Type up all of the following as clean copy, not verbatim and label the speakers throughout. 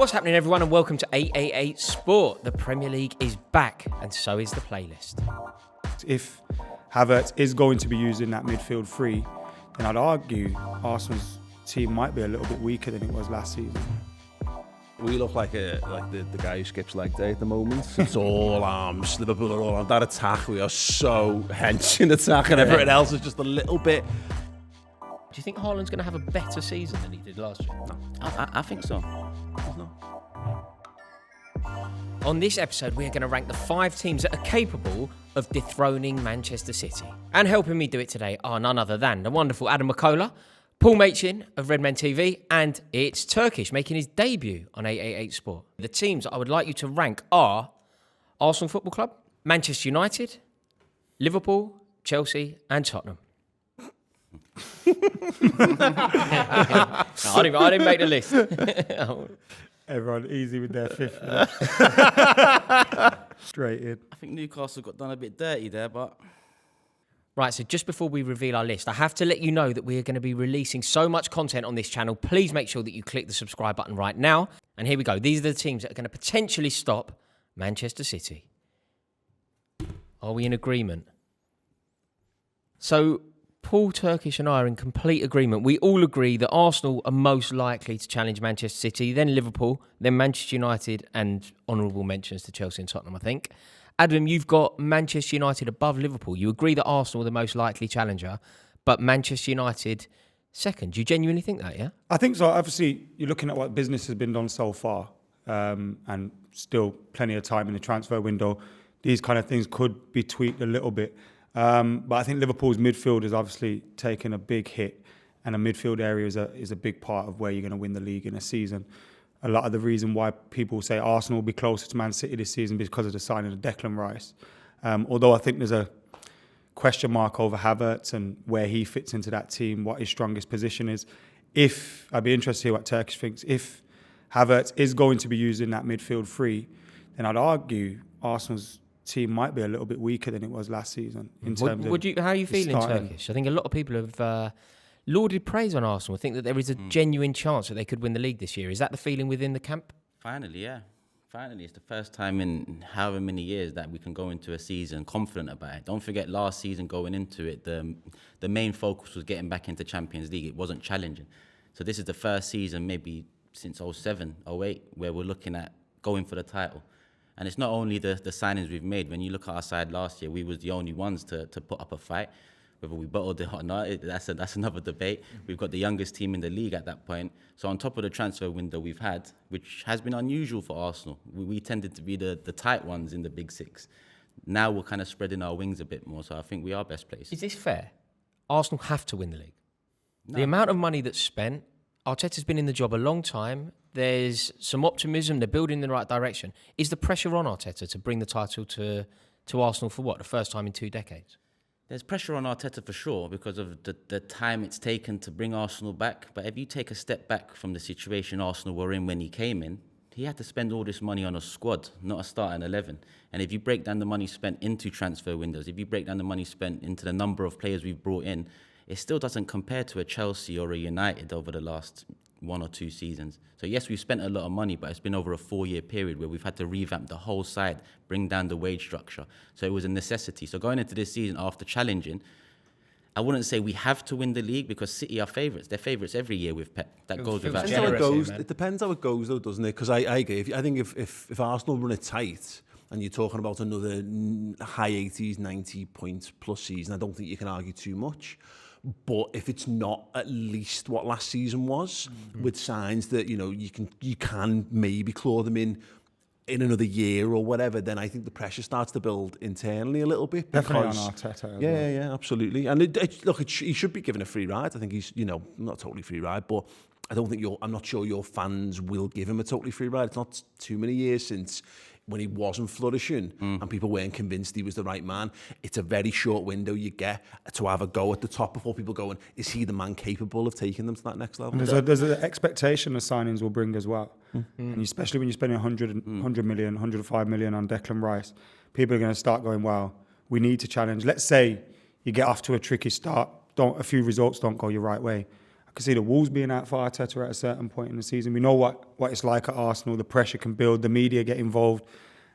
Speaker 1: What's happening, everyone, and welcome to 888 Sport. The Premier League is back, and so is the playlist.
Speaker 2: If Havertz is going to be used in that midfield three, then I'd argue Arsenal's team might be a little bit weaker than it was last season.
Speaker 3: We look like the guy who skips leg day at the moment. It's all arms. Liverpool are all on that attack. We are so hench in attack, and everyone else is just a little bit.
Speaker 1: Do you think Haaland's going to have a better season than he did last year?
Speaker 3: No.
Speaker 4: I think so.
Speaker 1: On this episode, we are going to rank the 5 teams that are capable of dethroning Manchester City. And helping me do it today are none other than the wonderful Adam McCullough, Paul Machin of Redmen TV, and it's Turkish making his debut on 888 Sport. The teams I would like you to rank are Arsenal Football Club, Manchester United, Liverpool, Chelsea, and Tottenham. I didn't make the list.
Speaker 2: Everyone easy with their fifth. Straight in.
Speaker 4: I think Newcastle got done a bit dirty there, but...
Speaker 1: Right, so just before we reveal our list, I have to let you know that we are going to be releasing so much content on this channel. Please make sure that you click the subscribe button right now. And here we go. These are the teams that are going to potentially stop Manchester City. Are we in agreement? So, Paul, Turkish and I are in complete agreement. We all agree that Arsenal are most likely to challenge Manchester City, then Liverpool, then Manchester United, and honourable mentions to Chelsea and Tottenham, I think. Adam, you've got Manchester United above Liverpool. You agree that Arsenal are the most likely challenger, but Manchester United second. Do you genuinely think that, yeah?
Speaker 2: I think so. Obviously, you're looking at what business has been done so far, and still plenty of time in the transfer window. These kind of things could be tweaked a little bit. But I think Liverpool's midfield has obviously taken a big hit, and a midfield area is a big part of where you're going to win the league in a season. A lot of the reason why people say Arsenal will be closer to Man City this season because of the signing of Declan Rice. Although I think there's a question mark over Havertz and where he fits into that team, what his strongest position is. I'd be interested to hear what Turkish thinks. If Havertz is going to be used in that midfield three, then I'd argue Arsenal's team might be a little bit weaker than it was last season in terms of
Speaker 1: how are you feeling,
Speaker 2: starting.
Speaker 1: Turkish? I think a lot of people have lauded praise on Arsenal. I think that there is a genuine chance that they could win the league this year. Is that the feeling within the camp?
Speaker 4: Finally, yeah. Finally, it's the first time in however many years that we can go into a season confident about it. Don't forget last season going into it, the main focus was getting back into Champions League. It wasn't challenging. So this is the first season maybe since 07, 08, where we're looking at going for the title. And it's not only the signings we've made. When you look at our side last year, we was the only ones to put up a fight. Whether we bottled it or not, that's another debate. We've got the youngest team in the league at that point. So on top of the transfer window we've had, which has been unusual for Arsenal, we tended to be the tight ones in the big six. Now we're kind of spreading our wings a bit more, so I think we are best placed.
Speaker 1: Is this fair? Arsenal have to win the league.
Speaker 4: No.
Speaker 1: The amount of money that's spent, Arteta's been in the job a long time. There's some optimism. They're building in the right direction. Is the pressure on Arteta to bring the title to Arsenal for what? The first time in 2 decades?
Speaker 4: There's pressure on Arteta for sure because of the time it's taken to bring Arsenal back. But if you take a step back from the situation Arsenal were in when he came in, he had to spend all this money on a squad, not a starting 11. And if you break down the money spent into transfer windows, if you break down the money spent into the number of players we've brought in, it still doesn't compare to a Chelsea or a United over the last 1 or 2 seasons. So yes, we've spent a lot of money, but it's been over a 4-year period where we've had to revamp the whole side, bring down the wage structure. So it was a necessity. So going into this season after challenging, I wouldn't say we have to win the league because City are favourites. They're favourites every year with Pep. That goes without
Speaker 3: Depends how it goes.
Speaker 1: man.
Speaker 3: It depends how it goes, though, doesn't it? Because I agree. I think if Arsenal run it tight and you're talking about another high 80s, 90 points plus season, I don't think you can argue too much. But if it's not at least what last season was, with signs that you can maybe claw them in another year or whatever, then I think the pressure starts to build internally a little bit.
Speaker 2: Definitely on Arteta as well.
Speaker 3: Yeah, absolutely. And he should be given a free ride. I think he's not totally free ride, but I'm not sure your fans will give him a totally free ride. It's not too many years since when he wasn't flourishing and people weren't convinced he was the right man. It's a very short window you get to have a go at the top before people going, is he the man capable of taking them to that next level?
Speaker 2: And there's an expectation the signings will bring as well. And especially when you're spending 100 million, 105 million on Declan Rice, people are going to start going, wow, we need to challenge. Let's say you get off to a tricky start, a few results don't go your right way. I could see the Wolves being out for Arteta at a certain point in the season. We know what it's like at Arsenal. The pressure can build. The media get involved.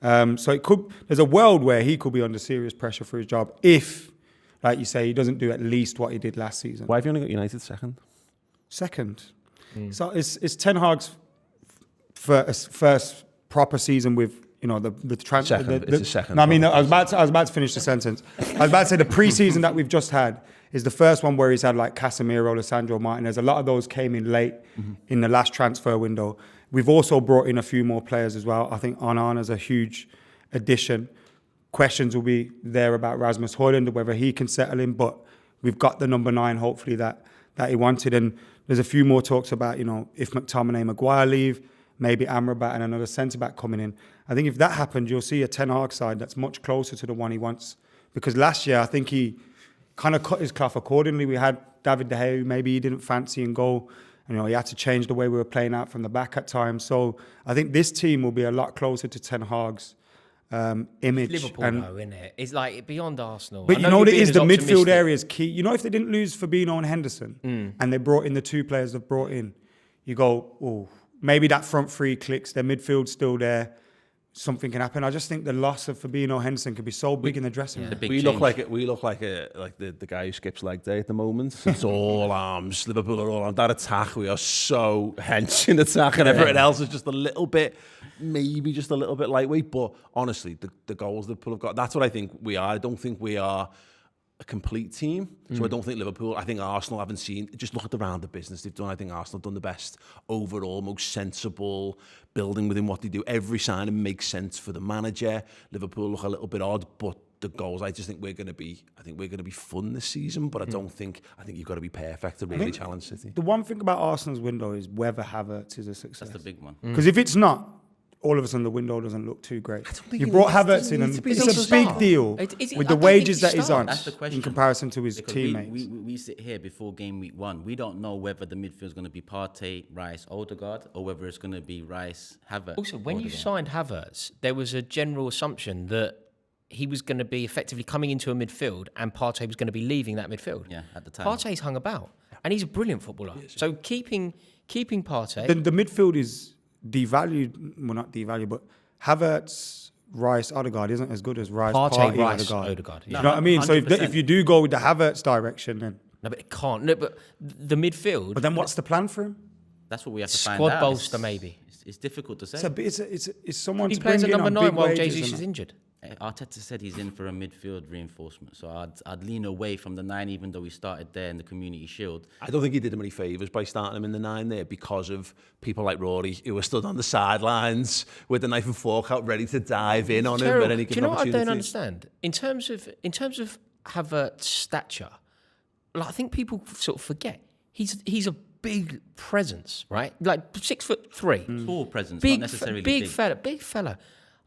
Speaker 2: So there's a world where he could be under serious pressure for his job if, like you say, he doesn't do at least what he did last season.
Speaker 3: Why have you only got United second?
Speaker 2: So it's Ten Hag's first proper season with the transfer.
Speaker 3: It's his second.
Speaker 2: No, I mean, I was about to finish the sentence. I was about to say the pre-season that we've just had is the first one where he's had like Casemiro, Lisandro Martinez. A lot of those came in late in the last transfer window. We've also brought in a few more players as well. I think Onana's a huge addition. Questions will be there about Rasmus Højlund, whether he can settle in, but we've got the number 9, hopefully, that he wanted. And there's a few more talks about, if McTominay, Maguire leave, maybe Amrabat and another centre-back coming in. I think if that happened, you'll see a Ten Hag side that's much closer to the one he wants. Because last year, I think he kind of cut his cloth accordingly. We had David De Gea, who maybe he didn't fancy in goal. He had to change the way we were playing out from the back at times. So I think this team will be a lot closer to Ten Hag's image.
Speaker 1: Liverpool, though, isn't it? It's like beyond Arsenal.
Speaker 2: But what it is? The midfield area is key. If they didn't lose Fabinho and Henderson and they brought in the 2 players they've brought in, you go, oh, maybe that front 3 clicks. Their midfield's still there. Something can happen. I just think the loss of Fabinho Henderson could be so big in the dressing room.
Speaker 3: We look like the guy who skips leg day at the moment. It's all arms. Liverpool are all on that attack. We are so hench in attack, and everyone else is just a little bit, maybe just a little bit lightweight. But honestly, the goals Liverpool have got, that's what I think we are. I don't think we are a complete team. So I don't think Liverpool, I think Arsenal haven't seen, just look at the round of business they've done. I think Arsenal have done the best overall, most sensible, building within what they do. Every signing makes sense for the manager. Liverpool look a little bit odd, but the goals, I just think we're going to be fun this season, but I think you've got to be perfect to really challenge City.
Speaker 2: The one thing about Arsenal's window is whether Havertz is a success.
Speaker 4: That's the big one.
Speaker 2: Because if it's not, all of a sudden the window doesn't look too great. You brought Havertz in, and it's a big deal with the wages that he's on in comparison to his
Speaker 4: because
Speaker 2: teammates.
Speaker 4: We sit here before game week 1. We don't know whether the midfield is going to be Partey, Rice, Odegaard, or whether it's going to be Rice, Havertz.
Speaker 1: Also, when
Speaker 4: Odegaard.
Speaker 1: you signed Havertz, there was a general assumption that he was going to be effectively coming into a midfield and Partey was going to be leaving that midfield.
Speaker 4: Yeah, at the time.
Speaker 1: Partey's hung about, and he's a brilliant footballer. So keeping Partey...
Speaker 2: The midfield is devalued, well, not devalued, but Havertz, Rice, Odegaard isn't as good as Rice,
Speaker 1: Partey, Rice,
Speaker 2: Odegaard.
Speaker 1: Yeah.
Speaker 2: You know what I mean?
Speaker 4: 100%.
Speaker 2: So if you do go with the Havertz direction, then...
Speaker 1: No, but it can't. No, but the midfield...
Speaker 2: But then what's the plan for him?
Speaker 4: That's what we have to find
Speaker 1: Squad
Speaker 4: out.
Speaker 1: bolster, maybe.
Speaker 4: It's difficult to say.
Speaker 2: It's someone
Speaker 1: He
Speaker 2: to
Speaker 1: plays
Speaker 2: bring
Speaker 1: at
Speaker 2: in
Speaker 1: number
Speaker 2: on
Speaker 1: 9
Speaker 2: big
Speaker 1: while
Speaker 2: wages
Speaker 1: Jesus
Speaker 2: and
Speaker 1: is
Speaker 2: that.
Speaker 1: injured.
Speaker 4: Arteta said he's in for a midfield reinforcement, so I'd lean away from the 9, even though he started there in the Community Shield.
Speaker 3: I don't think he did him any favours by starting him in the 9 there because of people like Rory who were stood on the sidelines with the knife and fork out ready to dive in on him at any
Speaker 1: Do you
Speaker 3: given
Speaker 1: know what I
Speaker 3: opportunity.
Speaker 1: don't understand? In terms of Havertz's stature, like, I think people sort of forget he's a big presence, right? Like 6'3",
Speaker 4: Tall presence,
Speaker 1: big,
Speaker 4: not necessarily
Speaker 1: big fella.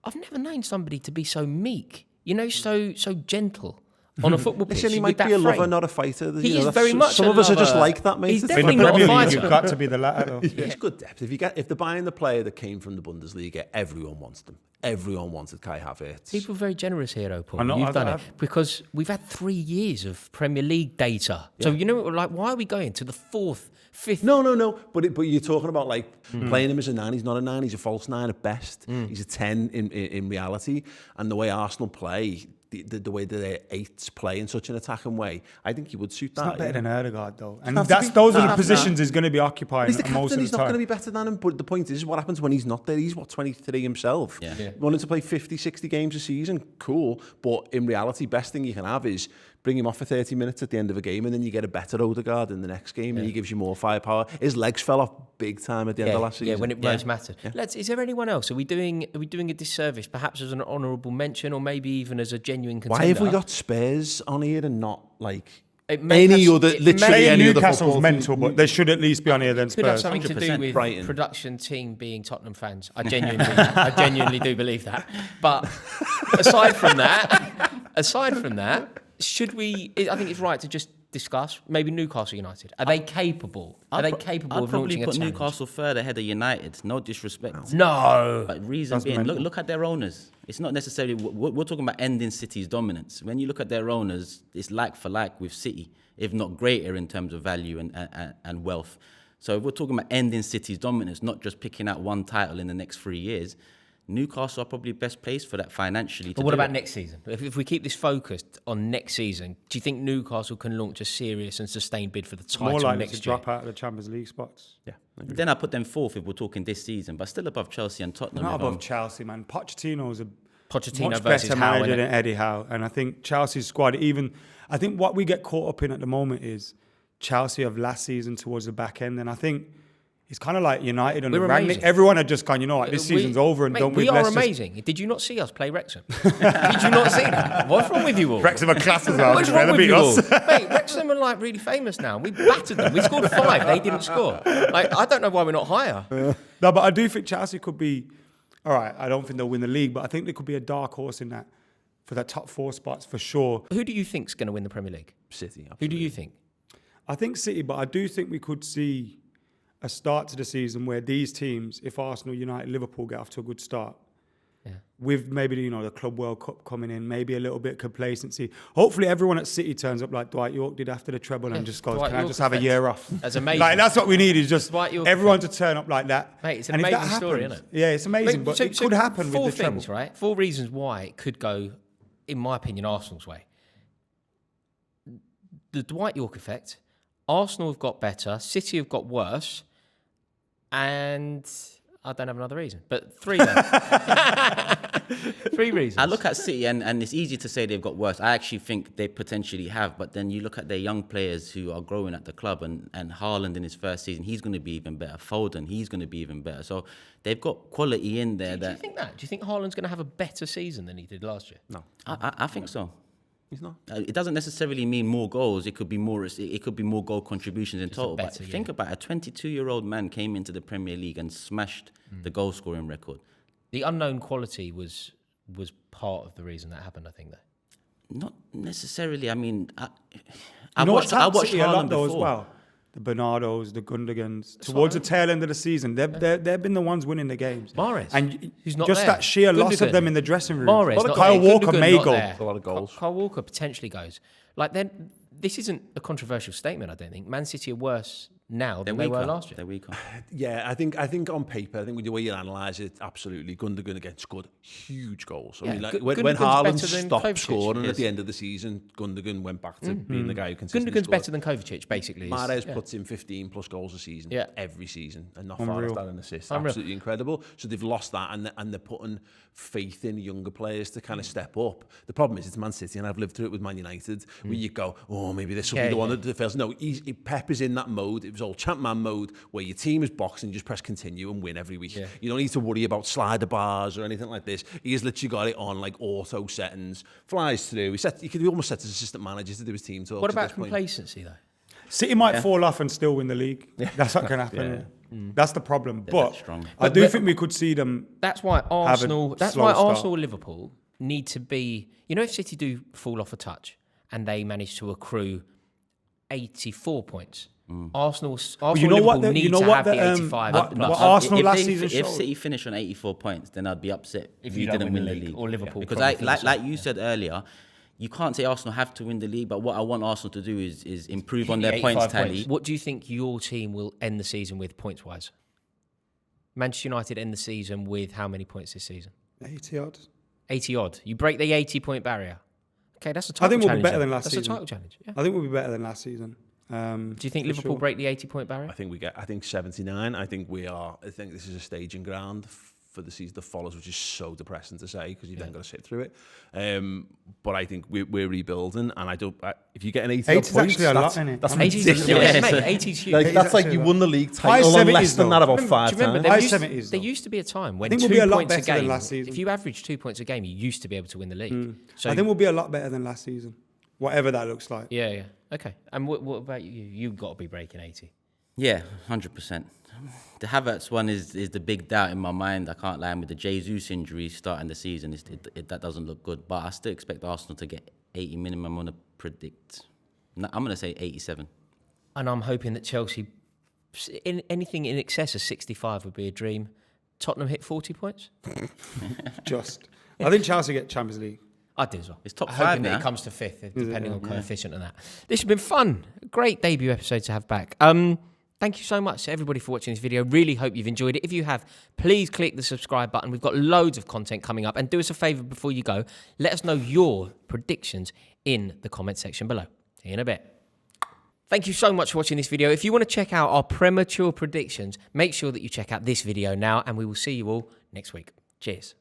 Speaker 1: I've never known somebody to be so meek, so gentle on a football pitch.
Speaker 3: Listen, he
Speaker 1: with
Speaker 3: might
Speaker 1: that
Speaker 3: be a
Speaker 1: frame.
Speaker 3: lover, not a fighter.
Speaker 1: He is very much
Speaker 3: Some
Speaker 1: a
Speaker 3: of us are just
Speaker 1: lover.
Speaker 3: like that, mate.
Speaker 1: He's
Speaker 3: It's
Speaker 2: In
Speaker 1: definitely
Speaker 2: the
Speaker 1: not a
Speaker 2: Premier League,
Speaker 1: fighter.
Speaker 2: you've got to be the latter, though.
Speaker 3: It's good depth. If they're buying the player that came from the Bundesliga, everyone wants them. Everyone wanted Kai Havertz.
Speaker 1: People are very generous here, though, Paul.
Speaker 2: I know,
Speaker 1: You've
Speaker 2: I've-
Speaker 1: done it
Speaker 2: I've-
Speaker 1: because we've had 3 years of Premier League data. So why are we going to the 4th, 5th?
Speaker 3: No. But you're talking about playing him as a 9. He's not a 9. He's a false 9 at best. He's a 10 in reality. And the way Arsenal play, the way that their 8s play in such an attacking way, I think he would suit that.
Speaker 2: It's not better than Odegaard, though. And
Speaker 3: have to be-
Speaker 2: those are the
Speaker 3: no.
Speaker 2: positions he's going to be occupying
Speaker 3: He's the
Speaker 2: most
Speaker 3: captain,
Speaker 2: of
Speaker 3: he's
Speaker 2: the
Speaker 3: not
Speaker 2: time.
Speaker 3: going to be better than him. But the point is, what happens when he's not there? He's, 23 himself.
Speaker 4: Yeah.
Speaker 3: Wanting to play 50, 60 games a season, cool. But in reality, best thing you can have is bring him off for 30 minutes at the end of a game, and then you get a better Odegaard in the next game, and he gives you more firepower. His legs fell off big time at the end of last season.
Speaker 1: Yeah, when it most mattered. Is there anyone else? Are we doing a disservice, perhaps as an honourable mention, or maybe even as a genuine contender?
Speaker 3: Why have we got Spurs on here and not
Speaker 1: It may
Speaker 3: any
Speaker 1: have-
Speaker 3: other,
Speaker 1: it may-
Speaker 3: literally any other
Speaker 2: Newcastle's
Speaker 3: football
Speaker 2: mental, but they should at least be on here than
Speaker 1: Could have
Speaker 2: Spurs.
Speaker 1: something to do
Speaker 4: 100%
Speaker 1: with
Speaker 3: Brighton.
Speaker 1: production team being Tottenham fans. I genuinely do believe that. But aside from that, should we? I think it's right to just discuss? Maybe Newcastle United. Are they capable? Are they capable
Speaker 4: I'd
Speaker 1: of
Speaker 4: probably
Speaker 1: launching a
Speaker 4: put
Speaker 1: challenge?
Speaker 4: Newcastle further ahead of United. No disrespect.
Speaker 1: No.
Speaker 4: But reason
Speaker 2: That's
Speaker 4: being,
Speaker 2: mental.
Speaker 4: look at their owners. It's not necessarily, we're talking about ending City's dominance. When you look at their owners, it's like for like with City, if not greater in terms of value and wealth. So if we're talking about ending City's dominance, not just picking out one title in the next 3 years, Newcastle are probably best placed for that financially.
Speaker 1: But what about next season? If we keep this focused on next season, do you think Newcastle can launch a serious and sustained bid for the title
Speaker 2: More likely
Speaker 1: next
Speaker 2: to
Speaker 1: year?
Speaker 2: drop out of the Champions League spots.
Speaker 3: Yeah.
Speaker 4: Then I put them fourth if we're talking this season, but still above Chelsea and Tottenham.
Speaker 2: Not
Speaker 4: if
Speaker 2: above
Speaker 4: I'm-
Speaker 2: Chelsea, man. Pochettino's a
Speaker 1: Pochettino
Speaker 2: much
Speaker 1: versus
Speaker 2: better
Speaker 1: Howe,
Speaker 2: manager
Speaker 1: innit?
Speaker 2: than Eddie Howe. And I think Chelsea's squad, I think what we get caught up in at the moment is Chelsea of last season towards the back end. And I think it's kind of like United and
Speaker 1: We're
Speaker 2: Rangnick.
Speaker 1: amazing.
Speaker 2: Everyone had just gone, you know what, this season's over and
Speaker 1: Mate,
Speaker 2: done
Speaker 1: we
Speaker 2: with.
Speaker 1: are
Speaker 2: Let's just-
Speaker 1: amazing. Did you not see us play Wrexham? Did you not see that? What's wrong with you all?
Speaker 2: Wrexham are class as well.
Speaker 1: What's
Speaker 2: They're
Speaker 1: wrong
Speaker 2: gonna
Speaker 1: with
Speaker 2: beat
Speaker 1: you all?
Speaker 2: us.
Speaker 1: Mate, Wrexham are like really famous now. We battered them. We scored 5. They didn't score. Like, I don't know why we're not higher.
Speaker 2: No, but I do think Chelsea could be, all right, I don't think they'll win the league, but I think there could be a dark horse in that for that top 4 spots for sure.
Speaker 1: Who do you think's going to win the Premier League?
Speaker 3: City.
Speaker 1: Who do you think?
Speaker 2: I think City, but I do think we could see a start to the season where these teams, if Arsenal, United, Liverpool get off to a good start,
Speaker 1: Yeah.
Speaker 2: with maybe, the Club World Cup coming in, maybe a little bit of complacency. Hopefully everyone at City turns up like Dwight York did after the treble and just goes,
Speaker 1: Dwight
Speaker 2: can I
Speaker 1: York
Speaker 2: just have a
Speaker 1: effect.
Speaker 2: year off?
Speaker 1: That's amazing.
Speaker 2: Like, that's what we need, is just
Speaker 1: Dwight York
Speaker 2: everyone to turn up like that.
Speaker 1: Mate, it's an
Speaker 2: And if that
Speaker 1: amazing story,
Speaker 2: happens-
Speaker 1: isn't it?
Speaker 2: Yeah, it's amazing, but it could happen
Speaker 1: four
Speaker 2: with the
Speaker 1: things,
Speaker 2: treble.
Speaker 1: right? 4 reasons why it could go, in my opinion, Arsenal's way. The Dwight York effect. Arsenal have got better. City have got worse. And I don't have another reason. But 3 then. 3 reasons.
Speaker 4: I look at City and it's easy to say they've got worse. I actually think they potentially have, but then you look at their young players who are growing at the club and Haaland in his first season, he's going to be even better. Foden, he's going to be even better. So they've got quality in there.
Speaker 1: Do you think that? Do you think Haaland's going to have a better season than he did last year?
Speaker 3: No,
Speaker 4: I think so.
Speaker 3: he's not.
Speaker 4: It doesn't necessarily mean more goals. It could be more. It could be more goal contributions in total. But
Speaker 1: better,
Speaker 4: think about it, a 22-year-old man came into the Premier League and smashed the goal scoring record.
Speaker 1: The unknown quality was part of the reason that happened, I think, though.
Speaker 4: Not necessarily. I mean, I
Speaker 2: You know
Speaker 4: watched
Speaker 2: what's helped City a
Speaker 4: Haaland
Speaker 2: lot though as
Speaker 4: before.
Speaker 2: well? The Bernardos, the Gundogans, towards the tail end of the season, they've been the ones winning the games.
Speaker 1: Mahrez,
Speaker 2: and
Speaker 1: who's not
Speaker 2: just
Speaker 1: there.
Speaker 2: that sheer loss
Speaker 1: Gundogan.
Speaker 2: of them in the dressing room.
Speaker 1: Mahrez, not
Speaker 2: Kyle
Speaker 1: there.
Speaker 2: Walker
Speaker 1: Gundogan,
Speaker 2: may
Speaker 1: not
Speaker 2: go.
Speaker 1: there.
Speaker 3: A lot of goals.
Speaker 1: Kyle Walker potentially goes. Like, then this isn't a controversial statement, I don't think. Man City are worse now than they were last year.
Speaker 4: They're weaker.
Speaker 3: Yeah, I think on paper, I think with the way you analyse it, absolutely, Gundogan again scored huge goals. I
Speaker 1: Yeah,
Speaker 3: mean, like,
Speaker 1: Gu-
Speaker 3: when
Speaker 1: Gundogan's
Speaker 3: Haaland
Speaker 1: better than
Speaker 3: stopped
Speaker 1: Kovacic.
Speaker 3: scoring
Speaker 4: Yes.
Speaker 3: at the end of the season, Gundogan went back to being the guy who consistently
Speaker 1: Gundogan's
Speaker 3: scored.
Speaker 1: better than Kovacic, basically.
Speaker 3: Mahrez
Speaker 1: Yeah.
Speaker 3: puts in 15 plus goals a season,
Speaker 1: Yeah.
Speaker 3: every season, and not far
Speaker 2: Unreal.
Speaker 3: off that in assists.
Speaker 1: Unreal.
Speaker 3: Absolutely incredible. So they've lost that, and they're putting faith in younger players to kind of step up. The problem is it's Man City, and I've lived through it with Man United, where you go, oh, maybe this will
Speaker 1: Yeah,
Speaker 3: be the one
Speaker 1: yeah.
Speaker 3: that fails. No, Pep is in that mode. It was all champ man mode, where your team is boxing, you just press continue and win every week.
Speaker 1: Yeah.
Speaker 3: You don't need to worry about slider bars or anything like this. He has literally got it on like auto settings, flies through. He could almost set his assistant manager to do his team talks.
Speaker 1: What
Speaker 3: at
Speaker 1: about
Speaker 3: this point.
Speaker 1: complacency, though?
Speaker 2: City might fall off and still win the league. That's not going to happen. That's the problem. But
Speaker 4: that strong.
Speaker 2: I do think we could see them.
Speaker 1: That's why Arsenal. That's
Speaker 2: slow
Speaker 1: why
Speaker 2: start.
Speaker 1: Arsenal and Liverpool need to be. You know, if City do fall off a touch and they manage to accrue 84 points, Arsenal.
Speaker 2: you know
Speaker 1: and
Speaker 2: what
Speaker 1: Liverpool
Speaker 2: the-
Speaker 1: need
Speaker 2: you know
Speaker 1: to
Speaker 2: what
Speaker 1: have
Speaker 2: the,
Speaker 1: the 85.
Speaker 2: what-
Speaker 1: plus.
Speaker 2: what Arsenal last
Speaker 4: they-
Speaker 2: season
Speaker 4: if
Speaker 2: showed.
Speaker 4: City finish on 84 points, then I'd be upset
Speaker 1: If
Speaker 4: if
Speaker 1: you
Speaker 4: you
Speaker 1: don't
Speaker 4: didn't
Speaker 1: win
Speaker 4: win
Speaker 1: the
Speaker 4: the
Speaker 1: league,
Speaker 4: league.
Speaker 1: or Liverpool
Speaker 4: Because
Speaker 1: probably finish
Speaker 4: like
Speaker 1: second,
Speaker 4: you said earlier, you can't say Arsenal have to win the league, but what I want Arsenal to do is improve on their
Speaker 1: 85
Speaker 4: points tally.
Speaker 1: What do you think your team will end the season with points wise? Manchester United end the season with how many points this season?
Speaker 2: 80 odd.
Speaker 1: 80 odd. You break the 80-point barrier. Okay, that's a title
Speaker 2: I think we'll be
Speaker 1: challenge
Speaker 2: better
Speaker 1: then.
Speaker 2: than last
Speaker 1: That's
Speaker 2: season.
Speaker 1: a title challenge. Yeah.
Speaker 2: I think we'll be better than last season.
Speaker 1: Do you think
Speaker 2: for
Speaker 1: Liverpool
Speaker 2: sure.
Speaker 1: break the 80-point barrier?
Speaker 3: I think 79. I think this is a staging ground for the season that follows, which is so depressing to say because you've then got to sit through it. But I think we're rebuilding, and if you get an 80
Speaker 2: 80
Speaker 3: odd
Speaker 2: is
Speaker 3: points,
Speaker 2: actually a lot,
Speaker 3: that's,
Speaker 2: innit?
Speaker 3: that's
Speaker 1: 80's
Speaker 3: ridiculous.
Speaker 1: yeah,
Speaker 4: so-
Speaker 1: mate, 80's huge.
Speaker 3: Like,
Speaker 2: It's
Speaker 3: that's like
Speaker 2: actually
Speaker 3: you
Speaker 2: a lot.
Speaker 3: won the league
Speaker 2: High
Speaker 3: title on
Speaker 2: 70s
Speaker 3: less than that
Speaker 2: though.
Speaker 3: about
Speaker 1: Remember-
Speaker 3: 5
Speaker 1: do you remember
Speaker 3: times.
Speaker 1: there
Speaker 2: High
Speaker 1: used,
Speaker 2: 70s
Speaker 1: there
Speaker 2: though.
Speaker 1: used to be a time when
Speaker 2: think
Speaker 1: 2
Speaker 2: we'll be a lot
Speaker 1: points a
Speaker 2: better than
Speaker 1: game,
Speaker 2: last season.
Speaker 1: if you average 2 points a game, you used to be able to win the league. So
Speaker 2: I think we'll be a lot better than last season, whatever that looks like.
Speaker 1: yeah. Okay. And what about you? You've got to be breaking 80.
Speaker 4: Yeah, 100%. The Havertz one is the big doubt in my mind. I can't lie. With the Jesus injury starting the season, that doesn't look good. But I still expect Arsenal to get 80 minimum. I'm going to predict No, I'm going to say 87.
Speaker 1: And I'm hoping that Chelsea, anything in excess of 65 would be a dream. Tottenham hit 40 points?
Speaker 2: I think Chelsea get Champions League.
Speaker 1: I do as well.
Speaker 4: It's top
Speaker 1: I'm
Speaker 4: five
Speaker 1: hoping that
Speaker 4: now.
Speaker 1: it comes to fifth, depending on coefficient and that. This has been fun. Great debut episode to have back. Thank you so much to everybody for watching this video. Really hope you've enjoyed it. If you have, please click the subscribe button. We've got loads of content coming up. And do us a favour before you go. Let us know your predictions in the comment section below. See you in a bit. Thank you so much for watching this video. If you want to check out our premature predictions, make sure that you check out this video now. And we will see you all next week. Cheers.